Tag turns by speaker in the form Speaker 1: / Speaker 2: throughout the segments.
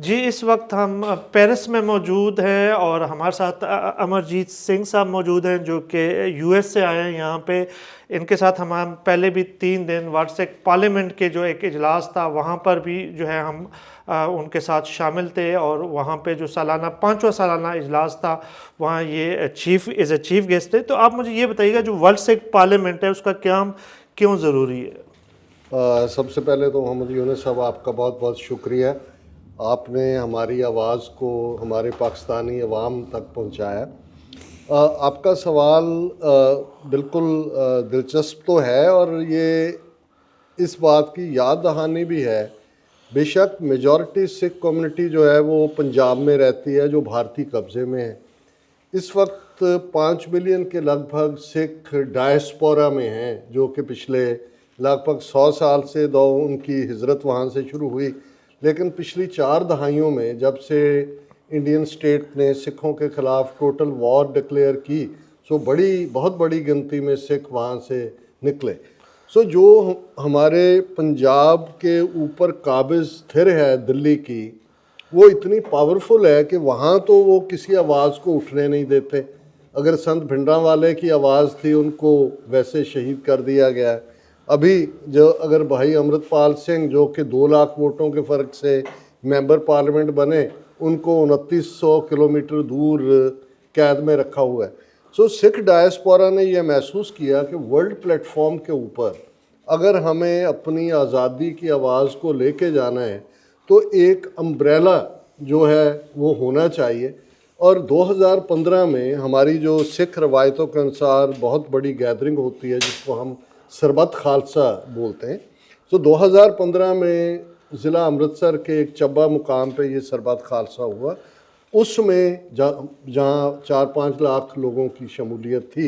Speaker 1: जी, इस वक्त हम पेरिस में मौजूद हैं और हमारे साथ अमरजीत सिंह साहब मौजूद हैं जो कि यूएस से आए हैं यहाँ पे। इनके साथ हम पहले भी 3 दिन वार्षिक पार्लियामेंट के जो एक इजलास था वहाँ पर भी जो है हम उनके साथ शामिल थे और वहाँ पे जो सालाना 5वां सालाना इजलास था वहाँ ये चीफ गेस्ट थे। तो आप मुझे ये बताइएगा जो वार्षिक पार्लियामेंट है उसका काम क्यों ज़रूरी है?
Speaker 2: सबसे पहले तो मोहम्मद यूनुस साहब आपका बहुत बहुत शुक्रिया, आपने हमारी आवाज़ को हमारे पाकिस्तानी अवाम तक पहुंचाया। आपका सवाल बिल्कुल दिलचस्प तो है और ये इस बात की याद दहानी भी है। बेशक मेजॉरिटी सिख कम्युनिटी जो है वो पंजाब में रहती है जो भारतीय कब्ज़े में है। इस वक्त 5 मिलियन के लगभग सिख डायस्पोरा में हैं जो कि पिछले लगभग 100 साल से उनकी हिजरत वहाँ से शुरू हुई, लेकिन पिछली 4 दहाइयों में जब से इंडियन स्टेट ने सिखों के ख़िलाफ़ टोटल वॉर डिक्लेयर की, सो बहुत बड़ी गिनती में सिख वहाँ से निकले। सो जो हमारे पंजाब के ऊपर काबिज़ स्थिर है दिल्ली की, वो इतनी पावरफुल है कि वहाँ तो वो किसी आवाज़ को उठने नहीं देते। अगर संत भिंडरांवाले की आवाज़ थी उनको वैसे शहीद कर दिया गया। अभी जो अगर भाई अमृतपाल सिंह जो कि 2 लाख वोटों के फ़र्क से मेंबर पार्लियामेंट बने, उनको 2900 किलोमीटर दूर कैद में रखा हुआ है। सो सिख डायस्पोरा ने यह महसूस किया कि वर्ल्ड प्लेटफॉर्म के ऊपर अगर हमें अपनी आज़ादी की आवाज़ को लेके जाना है तो एक अम्ब्रेला जो है वो होना चाहिए। और 2015 में हमारी जो सिख रवायतों के अनुसार बहुत बड़ी गैदरिंग होती है जिसको हम सरबत खालसा बोलते हैं। तो 2015 में ज़िला अमृतसर के एक चब्बा मुकाम पे ये सरबत खालसा हुआ। उसमें जहाँ 4-5 लाख लोगों की शमूलियत थी,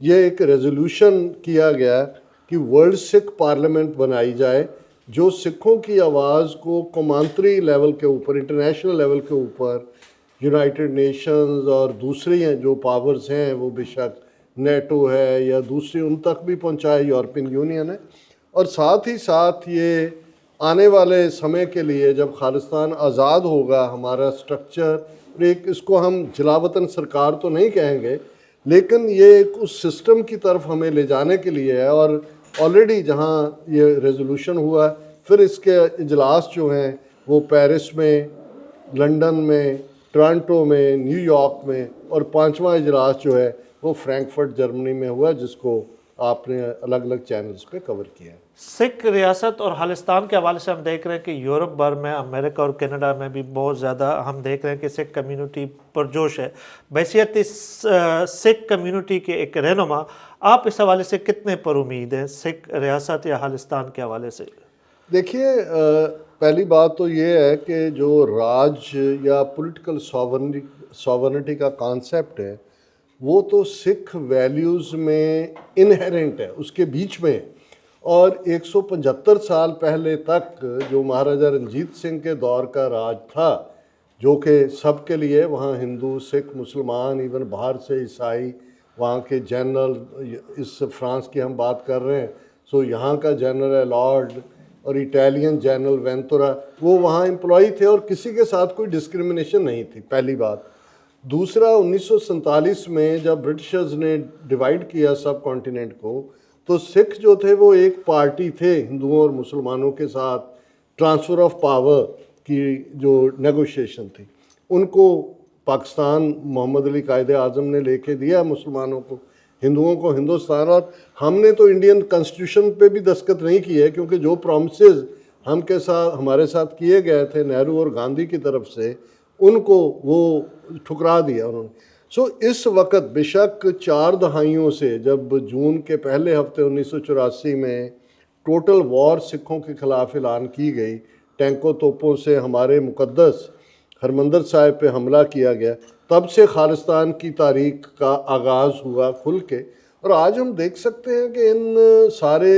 Speaker 2: ये एक रेजोल्यूशन किया गया कि वर्ल्ड सिख पार्लियामेंट बनाई जाए जो सिखों की आवाज़ को कौमांतरी लेवल के ऊपर, इंटरनेशनल लेवल के ऊपर यूनाइटेड नेशंस और दूसरी हैं जो पावर्स हैं, वो बेशक नेटो है या दूसरी, उन तक भी पहुंचाए, यूरोपियन यूनियन है। और साथ ही साथ ये आने वाले समय के लिए जब खालिस्तान आज़ाद होगा, हमारा स्ट्रक्चर एक, इसको हम जिलावतन सरकार तो नहीं कहेंगे, लेकिन ये एक उस सिस्टम की तरफ हमें ले जाने के लिए है। और ऑलरेडी जहाँ ये रेजोल्यूशन हुआ, फिर इसके इजलास जो हैं वो पेरिस में, लंदन में, टोरंटो में, न्यूयॉर्क में, और 5वां इजलास जो है वो फ्रैंकफर्ट जर्मनी में हुआ, जिसको आपने अलग अलग चैनल्स पे कवर किया है।
Speaker 1: सिख रियासत और खालिस्तान के हवाले से हम देख रहे हैं कि यूरोप भर में, अमेरिका और कनाडा में भी बहुत ज़्यादा हम देख रहे हैं कि सिख कम्युनिटी पुरजोश है। बैसियत इस सिख कम्युनिटी के एक रहनुमा, आप इस हवाले से कितने पर उम्मीद हैं सिख रियासत या खालिस्तान के हवाले से?
Speaker 2: देखिए, पहली बात तो ये है कि जो राज या पॉलिटिकल सॉवरेनिटी का कॉन्सेप्ट है वो तो सिख वैल्यूज़ में इनहेरेंट है, उसके बीच में। और 175 साल पहले तक जो महाराजा रंजीत सिंह के दौर का राज था, जो कि सबके लिए, वहाँ हिंदू, सिख, मुसलमान, इवन बाहर से ईसाई, वहाँ के जनरल, इस फ्रांस की हम बात कर रहे हैं, सो यहाँ का जनरल है लॉर्ड, और इटालियन जनरल वेंतुरा, वो वहाँ एम्प्लॉई थे और किसी के साथ कोई डिस्क्रिमिनेशन नहीं थी, पहली बात। दूसरा, 1947 में जब ब्रिटिशर्स ने डिवाइड किया सब कॉन्टिनेंट को, तो सिख जो थे वो एक पार्टी थे हिंदुओं और मुसलमानों के साथ। ट्रांसफ़र ऑफ पावर की जो नेगोशिएशन थी, उनको पाकिस्तान मोहम्मद अली कायदे आज़म ने लेके दिया मुसलमानों को, हिंदुओं को हिंदुस्तान। और हमने तो इंडियन कॉन्स्टिट्यूशन पे भी दस्तखत नहीं किए, क्योंकि जो प्रॉमिसेस हमारे साथ किए गए थे नेहरू और गांधी की तरफ से, उनको वो ठुकरा दिया उन्होंने। सो इस वक्त बेशक 4 दहाइयों से, जब जून के पहले हफ्ते 1984 में टोटल वॉर सिखों के ख़िलाफ़ ऐलान की गई, टैंकों तोपों से हमारे मुक़द्दस हरमंदिर साहिब पे हमला किया गया, तब से खालिस्तान की तारीख का आगाज़ हुआ खुल के। और आज हम देख सकते हैं कि इन सारे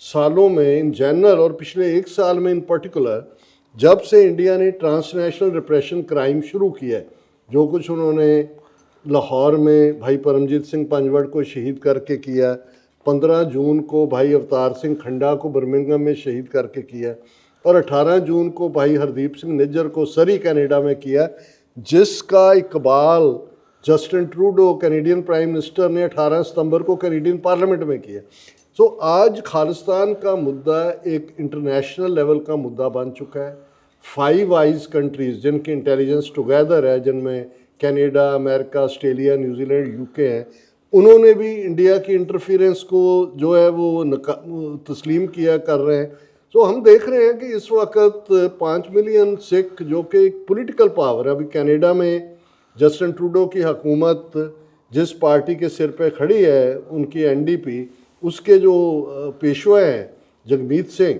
Speaker 2: सालों में, इन जनरल और पिछले 1 साल में इन पर्टिकुलर, जब से इंडिया ने ट्रांसनेशनल रिप्रेशन क्राइम शुरू किया है, जो कुछ उन्होंने लाहौर में भाई परमजीत सिंह पंजवड़ को शहीद करके किया, 15 जून को भाई अवतार सिंह खंडा को बर्मिंघम में शहीद करके किया, और 18 जून को भाई हरदीप सिंह निज्जर को सरी कनाडा में किया, जिसका Iqbal Justin Trudeau Canadian prime minister ने 18 सितंबर को कैनेडियन पार्लियामेंट में किया। सो आज खालिस्तान का मुद्दा एक इंटरनेशनल लेवल का मुद्दा बन चुका है। 5 आइज कंट्रीज़ जिनकी इंटेलिजेंस टुगेदर है, जिनमें Canada, America, Australia, New Zealand, UK हैं, उन्होंने भी इंडिया की इंटरफेरेंस को जो है वो तस्लीम किया कर रहे हैं। तो हम देख रहे हैं कि इस वक्त 5 मिलियन सिख जो कि एक पॉलिटिकल पावर है, अभी कनाडा में जस्टिन ट्रूडो की हुकूमत जिस पार्टी के सिर पे खड़ी है, उनकी एनडीपी, उसके जो पेशवा हैं जगमीत सिंह,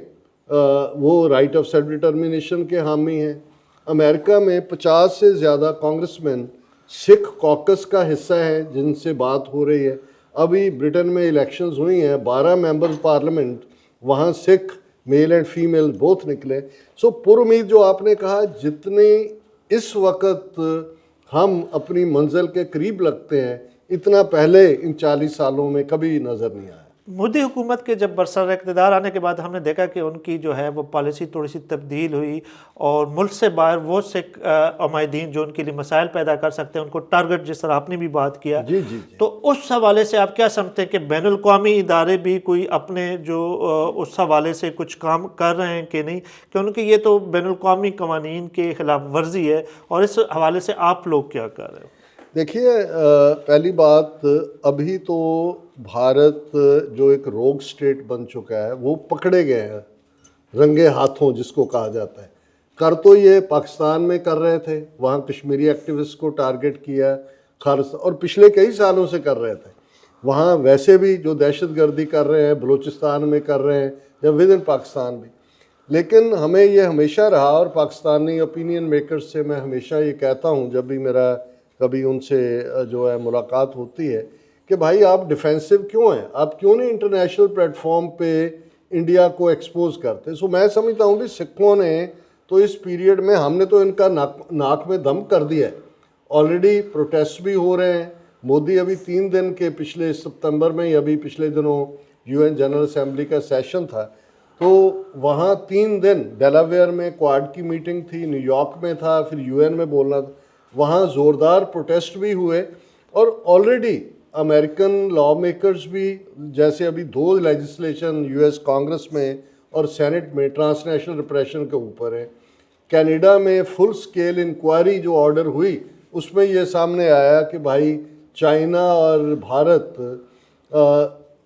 Speaker 2: वो राइट ऑफ सेल्फ डिटर्मिनेशन के हामी हैं। अमेरिका में 50 से ज़्यादा कांग्रेसमैन सिख कॉकस का हिस्सा हैं जिनसे बात हो रही है। अभी ब्रिटेन में इलेक्शंस हुई हैं, 12 मेंबर्स पार्लियामेंट, वहाँ Sikh male and female both निकले। सो पुरुमीद जो आपने कहा, जितने इस वक्त हम अपनी मंजिल के करीब लगते हैं, इतना पहले इन 40 सालों में कभी नज़र नहीं आया।
Speaker 1: मोदी हुकूमत के जब बरसर इक़्तिदार आने के बाद हमने देखा कि उनकी जो है वो पॉलिसी थोड़ी सी तब्दील हुई और मुल्क से बाहर वो सिख उमायदीन जो उनके लिए मसाइल पैदा कर सकते हैं उनको टारगेट, जिस तरह आपने भी बात किया।
Speaker 2: जी।
Speaker 1: तो उस हवाले से आप क्या समझते हैं कि बैनुल अक़वामी इदारे भी कोई अपने जो उस हवाले से कुछ काम कर रहे हैं कि नहीं, क्योंकि ये तो बैनुल अक़वामी क़वानीन के ख़िलाफ़ वर्जी है, और इस हवाले से आप लोग क्या कर रहे हो?
Speaker 2: देखिए, पहली बात, अभी तो भारत जो एक रोग स्टेट बन चुका है, वो पकड़े गए हैं रंगे हाथों, जिसको कहा जाता है। कर तो ये पाकिस्तान में कर रहे थे, वहाँ कश्मीरी एक्टिविस्ट को टारगेट किया खालिस्तान, और पिछले कई सालों से कर रहे थे। वहाँ वैसे भी जो दहशतगर्दी कर रहे हैं बलूचिस्तान में कर रहे हैं, या विद इन पाकिस्तान भी। लेकिन हमें ये हमेशा रहा, और पाकिस्तानी ओपिनियन मेकर्स से मैं हमेशा ये कहता हूँ जब भी मेरा कभी उनसे जो है मुलाकात होती है, कि भाई आप डिफेंसिव क्यों हैं, आप क्यों नहीं इंटरनेशनल प्लेटफॉर्म पे इंडिया को एक्सपोज करते। सो मैं समझता हूँ कि सिखों ने तो इस पीरियड में, हमने तो इनका नाक में दम कर दिया है। ऑलरेडी प्रोटेस्ट भी हो रहे हैं। मोदी अभी 3 दिन के पिछले सितंबर में ही, अभी पिछले दिनों UN जनरल असेंबली का सेशन था, तो वहाँ 3 दिन डेलावेयर में क्वाड की मीटिंग थी, न्यूयॉर्क में था, फिर UN में बोलना था, वहाँ ज़ोरदार प्रोटेस्ट भी हुए। और ऑलरेडी अमेरिकन लॉ मेकर्स भी, जैसे अभी 2 लेजिस्लेशन US कांग्रेस में और सेनेट में ट्रांसनेशनल रिप्रेशन के ऊपर है। कनाडा में फुल स्केल इंक्वायरी जो ऑर्डर हुई, उसमें ये सामने आया कि भाई चाइना और भारत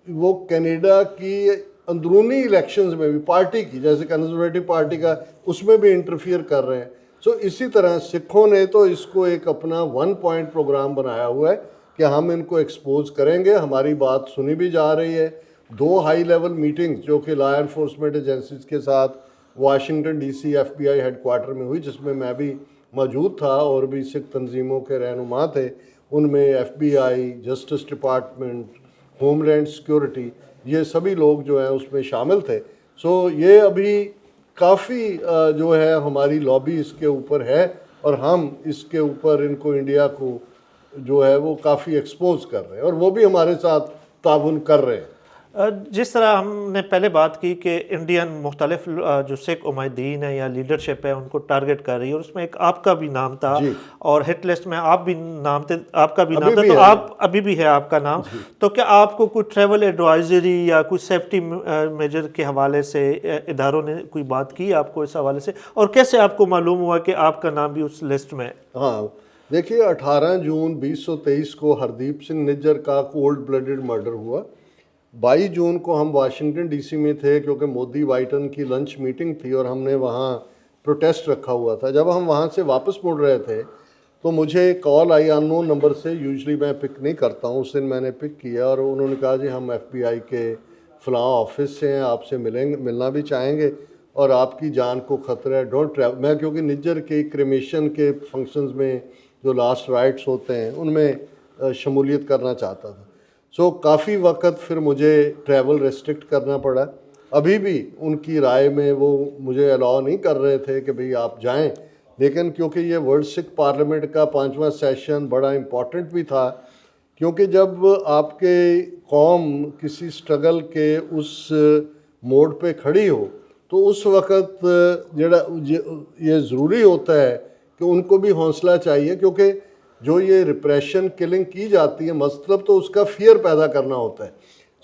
Speaker 2: वो कनाडा की अंदरूनी इलेक्शंस में भी, पार्टी की जैसे कंजर्वेटिव पार्टी का, उसमें भी इंटरफियर कर रहे हैं। सो इसी तरह सिखों ने तो इसको एक अपना 1 पॉइंट प्रोग्राम बनाया हुआ है कि हम इनको एक्सपोज करेंगे। हमारी बात सुनी भी जा रही है। 2 हाई लेवल मीटिंग्स जो कि लॉ एनफोर्समेंट एजेंसीज के साथ वाशिंगटन DC FBI हेडक्वार्टर में हुई, जिसमें मैं भी मौजूद था और भी सिख तंजीमों के रहनुमा थे। उनमें FBI, justice department, homeland security, ये सभी लोग जो हैं उसमें शामिल थे। सो ये अभी काफ़ी जो है हमारी लॉबी इसके ऊपर है, और हम इसके ऊपर इनको, इंडिया को जो है वो काफ़ी एक्सपोज कर रहे हैं, और वो भी हमारे साथ ताउन कर रहे हैं।
Speaker 1: जिस तरह हमने पहले बात की कि इंडियन मुख्तलिफ जो सिख उमायदीन है या लीडरशिप है उनको टारगेट कर रही है, और उसमें एक आपका भी नाम था, और हिट लिस्ट में आप भी नाम थे, आपका भी नाम था, तो आप अभी भी है आपका नाम। तो क्या आपको कोई ट्रैवल एडवाइजरी या कोई सेफ्टी मेजर के हवाले से इदारों ने कोई बात की आपको इस हवाले से, और कैसे आपको मालूम हुआ कि आपका नाम भी उस लिस्ट में?
Speaker 2: हाँ, देखिए, 18 जून 2023 को हरदीप सिंह निज्जर का कोल्ड ब्लडेड मर्डर हुआ। 22 जून को हम वाशिंगटन DC में थे, क्योंकि मोदी वाइटन की लंच मीटिंग थी और हमने वहाँ प्रोटेस्ट रखा हुआ था। जब हम वहाँ से वापस मुड़ रहे थे तो मुझे कॉल आई अननोन नंबर से। यूजुअली मैं पिक नहीं करता हूँ, उस दिन मैंने पिक किया, और उन्होंने कहा जी हम FBI के फ़लाँ ऑफिस से हैं, आपसे मिलना भी चाहेंगे, और आपकी जान को ख़तरा है, डोंट ट्रैवल। मैं क्योंकि निज्जर के क्रिमेशन के फंक्शंस में जो लास्ट राइट्स होते हैं उनमें शमूलियत करना चाहता था। सो काफ़ी वक्त फिर मुझे ट्रैवल रेस्ट्रिक्ट करना पड़ा। अभी भी उनकी राय में वो मुझे अलाउ नहीं कर रहे थे कि भाई आप जाएं, लेकिन क्योंकि ये वर्ल्ड सिख पार्लियामेंट का 5वां सेशन बड़ा इम्पॉर्टेंट भी था, क्योंकि जब आपके कौम किसी स्ट्रगल के उस मोड़ पे खड़ी हो तो उस वक़्त जड़ा ये ज़रूरी होता है कि उनको भी हौसला चाहिए, क्योंकि जो ये रिप्रेशन किलिंग की जाती है मतलब तो उसका फियर पैदा करना होता है।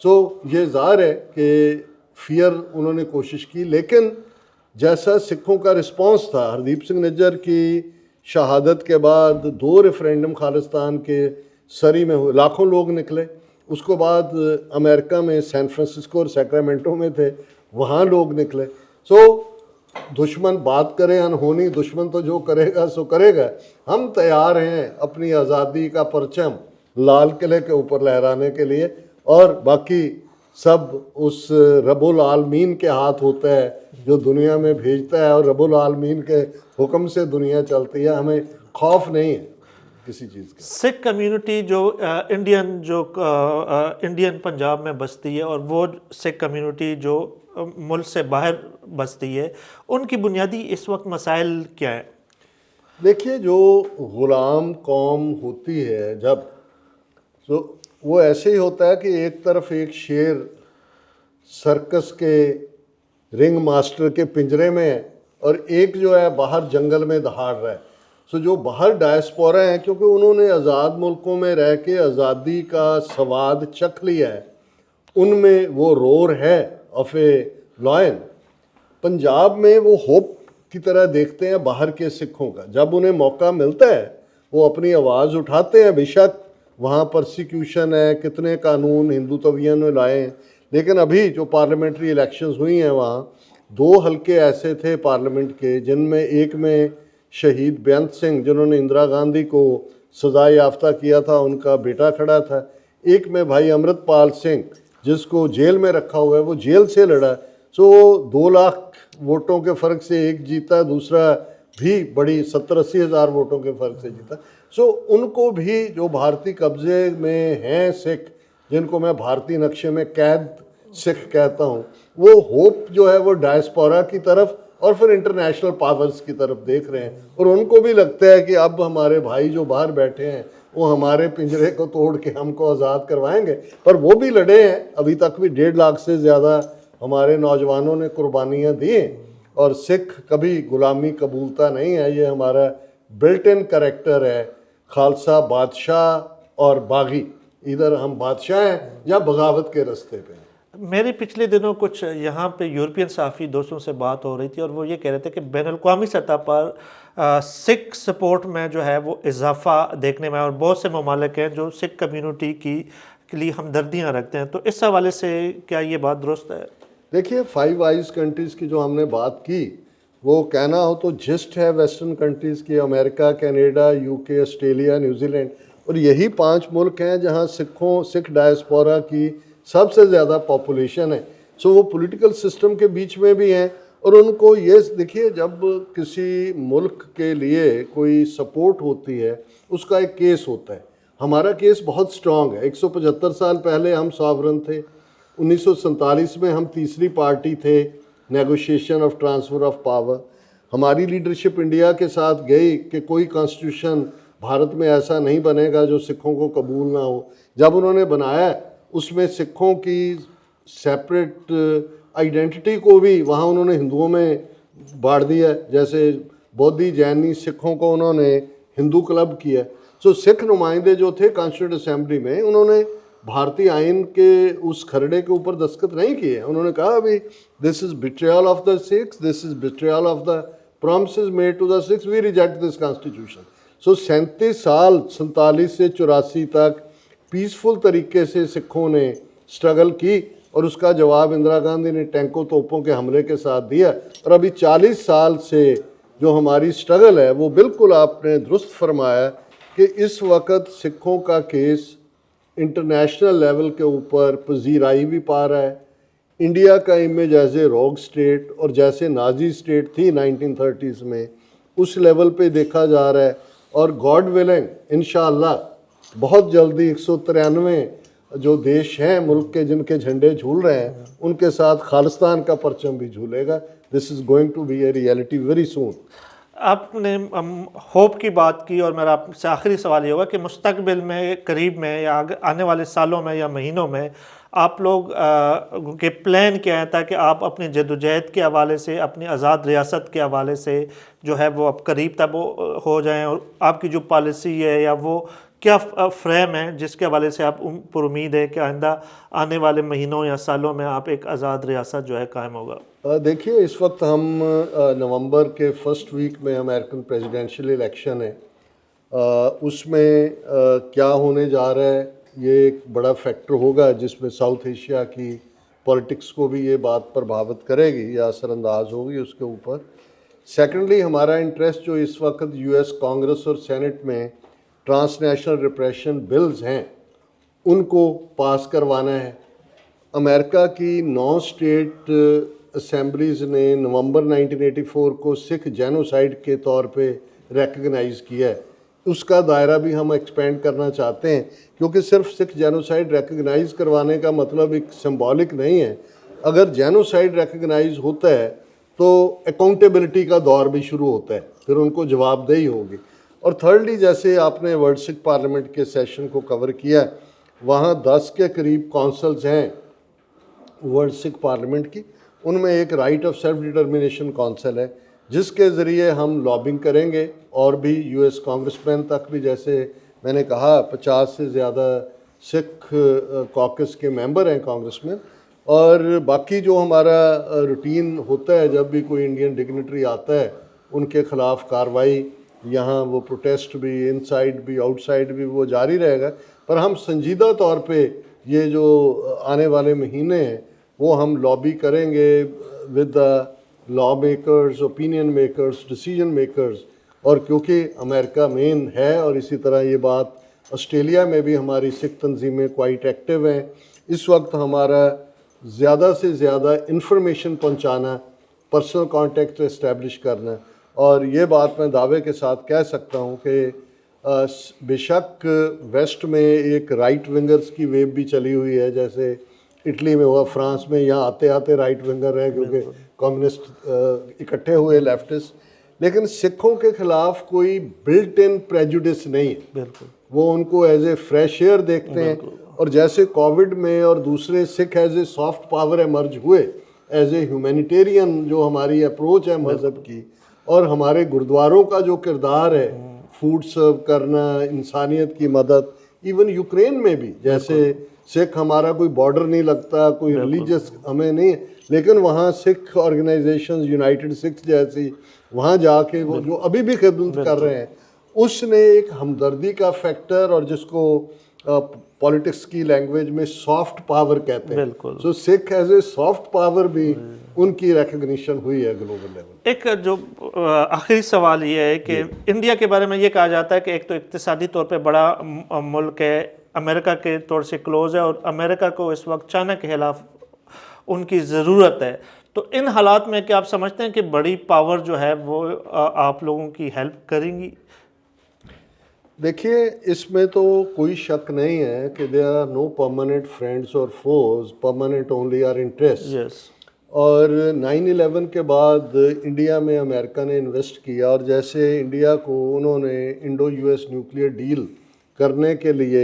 Speaker 2: सो ये ज़ाहिर है कि फियर उन्होंने कोशिश की, लेकिन जैसा सिखों का रिस्पांस था हरदीप सिंह निज्जर की शहादत के बाद 2 रेफरेंडम खालिस्तान के सरी में हुए, लाखों लोग निकले। उसके बाद अमेरिका में सैन फ्रांसिस्को और सैक्रामेंटो में थे, वहाँ लोग निकले। सो दुश्मन बात करे अनहोनी, दुश्मन तो जो करेगा सो करेगा। हम तैयार हैं अपनी आज़ादी का परचम लाल किले के ऊपर लहराने के लिए, और बाकी सब उस रब्बुल आलमीन के हाथ होता है जो दुनिया में भेजता है, और रब्बुल आलमीन के हुक्म से दुनिया चलती है। हमें खौफ नहीं है किसी चीज़ का।
Speaker 1: सिख कम्युनिटी जो इंडियन पंजाब में बसती है और वो सिख कम्युनिटी जो मुल्क से बाहर बसती है, उनकी बुनियादी इस वक्त मसाइल क्या है?
Speaker 2: देखिए, जो ग़ुलाम कौम होती है जब, तो वो ऐसे ही होता है कि एक तरफ एक शेर सर्कस के रिंग मास्टर के पिंजरे में है और एक जो है बाहर जंगल में दहाड़ रहा है। सो जो बाहर डायस्पोरा हैं, क्योंकि उन्होंने आज़ाद मुल्कों में रह के आज़ादी का स्वाद चख लिया है, उनमें वो रोर है ऑफ ए लॉयन। पंजाब में वो होप की तरह देखते हैं बाहर के सिखों का। जब उन्हें मौका मिलता है वो अपनी आवाज़ उठाते हैं। बेशक वहाँ परसिक्यूशन है, कितने कानून हिंदुत्वियों ने लाए हैं, लेकिन अभी जो पार्लियामेंट्री इलेक्शंस हुई हैं वहाँ 2 हलके ऐसे थे पार्लियामेंट के जिनमें एक में शहीद बेअंत सिंह जिन्होंने इंदिरा गांधी को सजा याफ्ता किया था, उनका बेटा खड़ा था। एक में भाई अमृतपाल सिंह जिसको जेल में रखा हुआ है, वो जेल से लड़ा। सो 2 लाख वोटों के फ़र्क से एक जीता, दूसरा भी बड़ी 70-80 हज़ार वोटों के फ़र्क से जीता। सो उनको भी जो भारतीय कब्ज़े में हैं सिख, जिनको मैं भारतीय नक्शे में कैद सिख कहता हूँ, वो होप जो है वो डायस्पोरा की तरफ और फिर इंटरनेशनल पावर्स की तरफ देख रहे हैं। और उनको भी लगता है कि अब हमारे भाई जो बाहर बैठे हैं वो हमारे पिंजरे को तोड़ के हमको आज़ाद करवाएंगे। पर वो भी लड़े हैं, अभी तक भी 1.5 लाख से ज़्यादा हमारे नौजवानों ने कुर्बानियाँ दी हैं। और सिख कभी गुलामी कबूलता नहीं है, ये हमारा बिल्ट इन करैक्टर है। खालसा बादशाह और बागी, इधर हम बादशाह हैं या बगावत के रास्ते पे हैं।
Speaker 1: मेरे पिछले दिनों कुछ यहाँ पे यूरोपियन सहाफ़ी दोस्तों से बात हो रही थी और वो ये कह रहे थे कि बैनुल-अक़वामी सतह पर सिख सपोर्ट में जो है वो इजाफा देखने में, और बहुत से ममालिक हैं जो सिख कम्युनिटी के लिए हमदर्दियाँ रखते हैं। तो इस हवाले से क्या ये बात दुरुस्त है?
Speaker 2: देखिए, 5 आइज़ कंट्रीज़ की जो हमने बात की, वो कहना हो तो जिस्ट है वेस्टर्न कंट्रीज़ की, America, Canada, UK, Australia, New Zealand, और यही 5 मुल्क हैं जहाँ सिख डायस्पोरा की सबसे ज़्यादा पॉपुलेशन है। सो वो पॉलिटिकल सिस्टम के बीच में भी हैं। और उनको ये देखिए, जब किसी मुल्क के लिए कोई सपोर्ट होती है उसका एक केस होता है। हमारा केस बहुत स्ट्रॉन्ग है। 175 साल पहले हम सॉवरन थे। 1947 में हम तीसरी पार्टी थे negotiation of transfer of power. हमारी लीडरशिप इंडिया के साथ गई कि कोई कॉन्स्टिट्यूशन भारत में ऐसा नहीं बनेगा जो सिखों को कबूल ना हो। जब उन्होंने बनाया उसमें सिखों की सेपरेट आइडेंटिटी को भी वहाँ उन्होंने हिंदुओं में बांट दिया, जैसे बौद्धि जैनी सिखों को उन्होंने हिंदू क्लब किया। सो सिख नुमाइंदे जो थे कॉन्स्टिट्यूंट असेंबली में, उन्होंने भारतीय आइन के उस खरड़े के ऊपर दस्तखत नहीं किए। उन्होंने कहा अभी this is betrayal of the Sikhs, this is betrayal of the promises made to the Sikhs, we reject this constitution. So 37 साल 47 से 84 तक पीसफुल तरीके से सिखों ने स्ट्रगल की और उसका जवाब इंदिरा गांधी ने टैंकों तोपों के हमले के साथ दिया। और अभी 40 साल से जो हमारी स्ट्रगल है वो बिल्कुल आपने दुरुस्त फरमाया कि इस वक्त सिखों का केस इंटरनेशनल लेवल के ऊपर पजीराई भी पा रहा है। इंडिया का image as a rogue state और जैसे नाजी स्टेट थी 1930s में, उस लेवल पे देखा जा रहा है। और गॉड विलिंग इंशाअल्लाह बहुत जल्दी 193 जो देश हैं मुल्क के जिनके झंडे झूल रहे हैं, उनके साथ खालिस्तान का परचम भी झूलेगा। This is going to be a reality very soon.
Speaker 1: आपने होप की बात की और मेरा आपसे आखिरी सवाल ये होगा कि मुस्तकबिल में, करीब में या आने वाले सालों में या महीनों में आप लोग के प्लान क्या है, ताकि आप अपनी जद्दोजहद के हवाले से, अपनी आज़ाद रियासत के हवाले से जो है वो अब करीब तक हो जाएं, और आपकी जो पॉलिसी है या वो क्या फ्रेम है जिसके हवाले से आप पर उम्मीद है कि आइंदा आने वाले महीनों या सालों में आप एक आज़ाद रियासत जो है कायम होगा?
Speaker 2: देखिए, इस वक्त हम नवंबर के फर्स्ट वीक में अमेरिकन प्रेसिडेंशियल इलेक्शन है, उसमें क्या होने जा रहा है ये एक बड़ा फैक्टर होगा, जिसमें साउथ एशिया की पॉलिटिक्स को भी ये बात प्रभावित करेगी या असरअंदाज होगी उसके ऊपर। सेकेंडली, हमारा इंटरेस्ट जो इस वक्त यूएस कांग्रेस और सेनेट में ट्रांसनेशनल रिप्रेशन बिल्स हैं उनको पास करवाना है। अमेरिका की 9 स्टेट असेंबलीज़ ने नवंबर 1984 को सिख जेनोसाइड के तौर पे रिकग्नाइज़ किया है। उसका दायरा भी हम एक्सपेंड करना चाहते हैं, क्योंकि सिर्फ सिख जेनोसाइड रिकग्नाइज़ करवाने का मतलब एक सिंबॉलिक नहीं है। अगर जेनोसाइड रिकग्नाइज़ होता है तो अकाउंटेबिलिटी का दौर भी शुरू होता है, फिर उनको जवाबदेही होगी। और थर्डली, जैसे आपने वर्ल्ड सिख पार्लियामेंट के सेशन को कवर किया, वहाँ 10 के करीब काउंसिल्स हैं वर्ल्ड सिख पार्लियामेंट की। उनमें एक right of self determination council है, जिसके ज़रिए हम लॉबिंग करेंगे, और भी यूएस कांग्रेसमैन तक भी, जैसे मैंने कहा 50 से ज़्यादा सिख कॉकस के मेंबर हैं कांग्रेसमैन। और बाकी जो हमारा रूटीन होता है, जब भी कोई इंडियन डिग्निटरी आता है उनके ख़िलाफ़ कार्रवाई, यहाँ वो प्रोटेस्ट भी इनसाइड भी आउटसाइड भी वो जारी रहेगा। पर हम संजीदा तौर पे ये जो आने वाले महीने हैं वो हम लॉबी करेंगे with the law makers, opinion makers, decision makers. और क्योंकि अमेरिका मेन है, और इसी तरह ये बात ऑस्ट्रेलिया में भी हमारी सिख तंजीमें क्वाइट एक्टिव हैं, इस वक्त हमारा ज़्यादा से ज़्यादा इंफॉर्मेशन पहुंचाना, पर्सनल कांटेक्ट इस्टेब्लिश करना। और ये बात मैं दावे के साथ कह सकता हूँ कि बेशक वेस्ट में एक राइट विंगर्स की वेव भी चली हुई है, जैसे इटली में हुआ, फ्रांस में, यहाँ आते आते राइट विंगर है क्योंकि कम्युनिस्ट इकट्ठे हुए लेफ्टिस्ट। लेकिन सिखों के खिलाफ कोई बिल्ट इन प्रेजुडिस नहीं है,
Speaker 1: बिल्कुल।
Speaker 2: वो उनको एज ए फ्रेश एयर देखते हैं। और जैसे कोविड में और दूसरे सिख as a soft power emerge हुए, एज ए ह्यूमैनिटेरियन जो हमारी अप्रोच है मज़हब की, और हमारे गुरुद्वारों का जो किरदार है, फूड सर्व करना, इंसानियत की मदद, इवन यूक्रेन में भी, जैसे सिख हमारा कोई बॉर्डर नहीं लगता, कोई रिलीजियस हमें नहीं, लेकिन वहाँ सिख ऑर्गेनाइजेशंस, यूनाइटेड सिख्स जैसी, वहाँ जाके वो जो अभी भी खिदमत कर रहे हैं, उसने एक हमदर्दी का फैक्टर, और जिसको पॉलिटिक्स की लैंग्वेज में सॉफ्ट पावर कहते हैं, so Sikh as a soft power भी उनकी रिकग्निशन हुई है ग्लोबल लेवल।
Speaker 1: एक जो आखिरी सवाल ये है कि इंडिया के बारे में ये कहा जाता है कि एक तो इक्तिसादी तौर पे बड़ा मुल्क है, अमेरिका के तौर से क्लोज है, और अमेरिका को इस वक्त चाइना के खिलाफ उनकी ज़रूरत है। तो इन हालात में क्या आप समझते हैं कि बड़ी पावर जो है वो आप लोगों की हेल्प करेंगी?
Speaker 2: देखिए, इसमें तो कोई शक नहीं है कि there are no permanent friends और foes, permanent only are interest. और 9/11 के बाद इंडिया में अमेरिका ने इन्वेस्ट किया, और जैसे इंडिया को उन्होंने इंडो यूएस न्यूक्लियर डील करने के लिए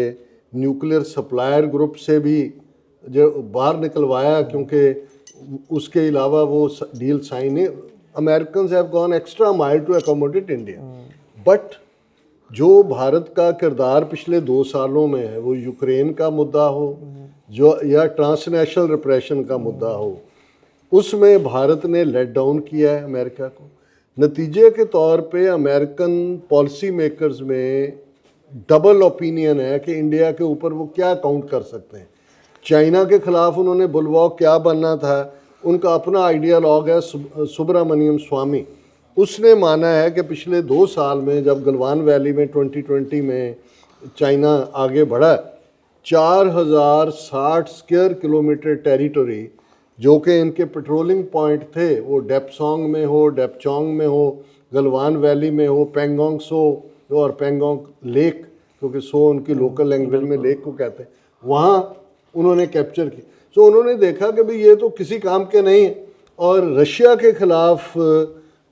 Speaker 2: न्यूक्लियर सप्लायर ग्रुप से भी जो बाहर निकलवाया, क्योंकि उसके अलावा वो डील साइन नहीं, Americans have gone extra mile to accommodate India. But जो भारत का किरदार पिछले 2 सालों में है, वो यूक्रेन का मुद्दा हो जो या ट्रांसनेशनल रिप्रेशन का मुद्दा हो, उसमें भारत ने लेट डाउन किया है अमेरिका को। नतीजे के तौर पे अमेरिकन पॉलिसी मेकर्स में डबल ओपिनियन है कि इंडिया के ऊपर वो क्या काउंट कर सकते हैं। चाइना के खिलाफ उन्होंने बुलवॉक क्या बनना था, उनका अपना आइडियालॉग है सुब्रमण्यम स्वामी। उसने माना है कि पिछले 2 साल में जब गलवान वैली में 2020 में चाइना आगे बढ़ा, 4060 स्क्वायर किलोमीटर टेरिटरी जो कि इनके पेट्रोलिंग पॉइंट थे, वो डेपसोंग में हो, डेपचोंग में हो, गलवान वैली में हो, पेंगोंग सो और पेंगोंग लेक, क्योंकि सो उनकी लोकल लैंग्वेज में लेक को कहते हैं, वहाँ उन्होंने कैप्चर की। सो उन्होंने देखा कि भाई ये तो किसी काम के नहीं है। और रशिया के खिलाफ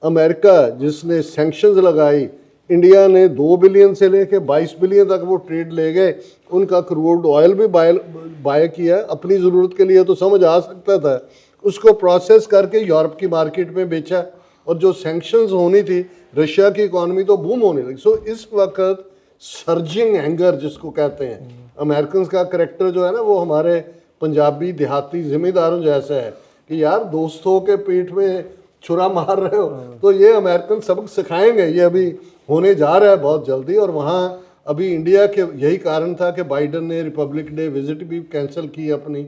Speaker 2: अमेरिका जिसने सैंक्शंस लगाई, इंडिया ने 2 बिलियन से लेके 22 बिलियन तक वो ट्रेड ले गए, उनका क्रूड ऑयल भी बाय किया, अपनी ज़रूरत के लिए तो समझ आ सकता था, उसको प्रोसेस करके यूरोप की मार्केट में बेचा, और जो सैंक्शंस होनी थी रशिया की इकॉनमी तो बूम होने लगी। सो इस वक्त सर्जिंग एंगर जिसको कहते हैं, अमेरिकन का करेक्टर जो है ना वो हमारे पंजाबी देहाती जिम्मेदारों जैसा है कि यार दोस्तों के पीठ में छुरा मार रहे हो, तो ये अमेरिकन सबक सिखाएंगे, ये अभी होने जा रहा है बहुत जल्दी। और वहाँ अभी इंडिया के यही कारण था कि बाइडन ने रिपब्लिक डे विजिट भी कैंसिल की अपनी,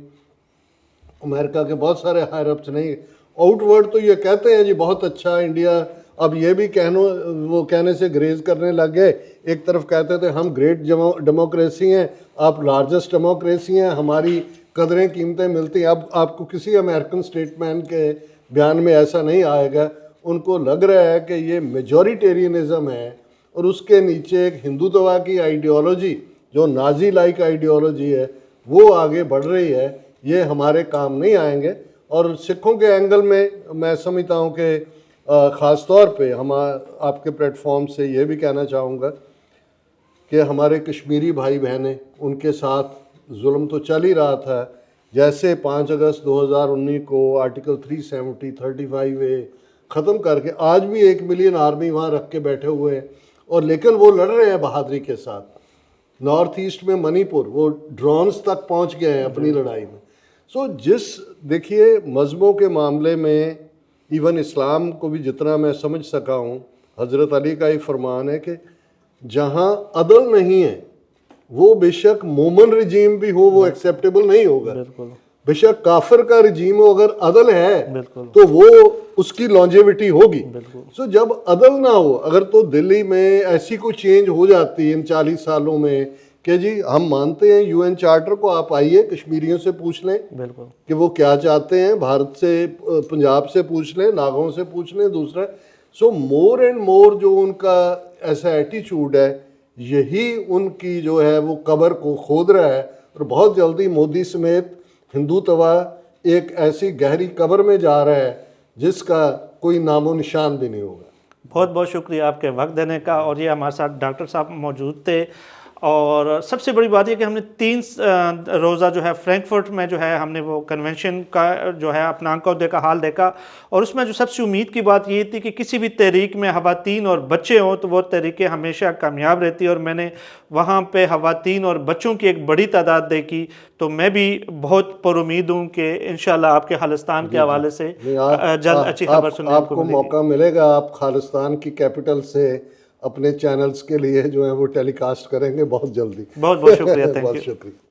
Speaker 2: अमेरिका के बहुत सारे हायर अप्स नहीं, आउटवर्ड तो ये कहते हैं जी बहुत अच्छा इंडिया, अब ये भी कहने से ग्रेज करने लग गए। एक तरफ कहते थे हम ग्रेट डेमोक्रेसी हैं, आप लार्जेस्ट डेमोक्रेसी हैं, हमारी कदरें कीमतें मिलती हैं। अब आपको किसी अमेरिकन स्टेटमैन के बयान में ऐसा नहीं आएगा, उनको लग रहा है कि ये मेजॉरिटेरियनिज्म है और उसके नीचे एक हिंदुत्व की आइडियोलॉजी जो नाजी लाइक आइडियोलॉजी है वो आगे बढ़ रही है, ये हमारे काम नहीं आएंगे। और सिखों के एंगल में मैं समझता हूँ कि ख़ास तौर पे हम आपके प्लेटफॉर्म से ये भी कहना चाहूँगा कि हमारे कश्मीरी भाई बहनें, उनके साथ जुल्म तो चल ही रहा था। जैसे 5 अगस्त 2019 को आर्टिकल 370-35A ख़त्म करके आज भी 1 मिलियन आर्मी वहाँ रख के बैठे हुए हैं, और लेकिन वो लड़ रहे हैं बहादुरी के साथ। नॉर्थ ईस्ट में मणिपुर वो ड्रोन्स तक पहुँच गए हैं अपनी लड़ाई में। सो देखिए मज़हबों के मामले में इवन इस्लाम को भी जितना मैं समझ सका हूँ, हज़रत अली का ही फरमान है कि जहाँ अदल नहीं है वो बेशक मोमन रजीम भी हो वो एक्सेप्टेबल नहीं होगा। बेशक काफिर का रजीम हो, अगर अदल है तो वो उसकी लॉन्जेविटी होगी। सो जब अदल ना हो, अगर तो दिल्ली में ऐसी कोई चेंज हो जाती है इन 40 सालों में कि जी हम मानते हैं यूएन चार्टर को, आप आइए कश्मीरियों से पूछ लें कि वो क्या चाहते हैं, भारत से पंजाब से पूछ लें, नागाओं से पूछ लें। दूसरा सो मोर एंड मोर जो उनका ऐसा एटीट्यूड है, यही उनकी जो है वो कब्र को खोद रहा है, और बहुत जल्दी मोदी समेत हिंदुत्व एक ऐसी गहरी कब्र में जा रहा है जिसका कोई नामो निशान भी नहीं होगा।
Speaker 1: बहुत बहुत शुक्रिया आपके वक्त देने का। और ये हमारे साथ डॉक्टर साहब मौजूद थे, और सबसे बड़ी बात यह कि हमने 3 रोज़ा जो है फ्रैंकफर्ट में जो है हमने वो कन्वेंशन का जो है अपना आंखों देखा हाल देखा, और उसमें जो सबसे उम्मीद की बात ये थी कि किसी भी तहरीक में ख़वातीन और बच्चे हों तो वो तहरीकें हमेशा कामयाब रहती है। और मैंने वहाँ पे ख़वातीन और बच्चों की एक बड़ी तादाद देखी, तो मैं भी बहुत पुरुमीद हूँ कि इंशाल्लाह आपके खालिस्तान के हवाले से जल्द अच्छी खबर सुनने को
Speaker 2: आपको मौका मिलेगा, आप खालिस्तान की कैपिटल से अपने चैनल्स के लिए जो है वो टेलीकास्ट करेंगे बहुत जल्दी।
Speaker 1: बहुत बहुत शुक्रिया, थैंक यू।
Speaker 2: बहुत शुक्रिया।